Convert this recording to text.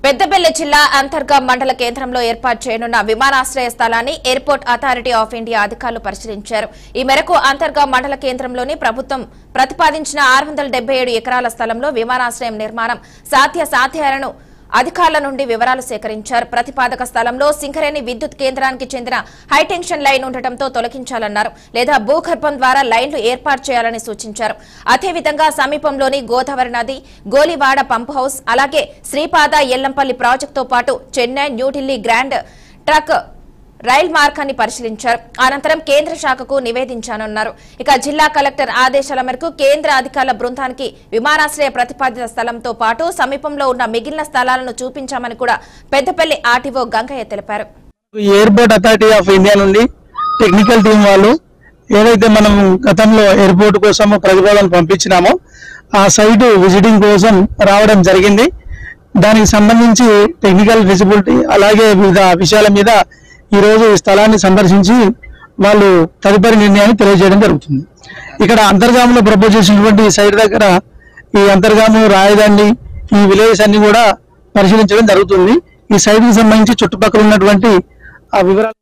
పెద్దపల్లి జిల్లా అంతర్గా మండల కేంద్రంలో ఏర్పాటు చేయనున్న విమానాశ్రయ స్థలాన్ని ఎయిర్పోర్ట్ అథారిటీ ఆఫ్ ఇండియా అధికారులు పరిశీలించారు. ఈ మేరకు అంతర్గా మండల కేంద్రంలోని ప్రభుత్వం ప్రతిపాదించిన 677 ఎకరాల స్థలంలో విమానాశ్రయం నిర్మాణం సాధ్యాలను అధికారుల నుండి వివరాలు సేకరించారు. ప్రతిపాదక స్థలంలో సింగరేణి విద్యుత్ కేంద్రానికి చెందిన హైటెన్షన్ లైన్ ఉండటంతో తొలగించాలన్నారు. లేదా భూగర్భం ద్వారా లైన్లు ఏర్పాటు చేయాలని సూచించారు. అదేవిధంగా సమీపంలోని గోదావరి నది, గోలివాడ పంప్ హౌస్, అలాగే శ్రీపాద ఎల్లంపల్లి ప్రాజెక్టుతో పాటు Chennai, New Delhi grand truck rail మార్గాన్ని పరిశీలించారు. అనంతరం కేంద్ర శాఖకు నివేదించానన్నారు. ఇక జిల్లా కలెక్టర్ ఆదేశాల మేరకు కేంద్ర అధికారుల బృందానికి విమానాశ్రయ ప్రతిపాదిత స్థలంతో పాటు సమీపంలో ఉన్న మిగిలిన స్థలాలను చూపించామని కూడా పెద్దపల్లి ఆర్టీఓ గంగయ్య తెలిపారు. ఎయిర్పోర్ట్ అథారిటీ ఆఫ్ ఇండియా నుండి టెక్నికల్ టీం వాళ్ళు ఏదైతే మనం గతంలో ఎయిర్పోర్ట్ కోసం ప్రతిపాదన పంపించినామో ఆ సైట్ విజిటింగ్ కోసం రావడం జరిగింది. దానికి సంబంధించి టెక్నికల్ విజిబిలిటీ అలాగే వివిధ విషయాల మీద ఈ రోజు ఈ స్థలాన్ని సందర్శించి వాళ్ళు తదుపరి నిర్ణయాన్ని తెలియజేయడం జరుగుతుంది. ఇక్కడ అంతర్గాములో ప్రపోజ్ చేసినటువంటి సైట్ దగ్గర ఈ అంతర్గాము, రాయదండి, ఈ విలేజెస్ అన్ని కూడా పరిశీలించడం జరుగుతుంది. ఈ సైట్ కి సంబంధించి చుట్టుపక్కల ఉన్నటువంటి ఆ వివరాలు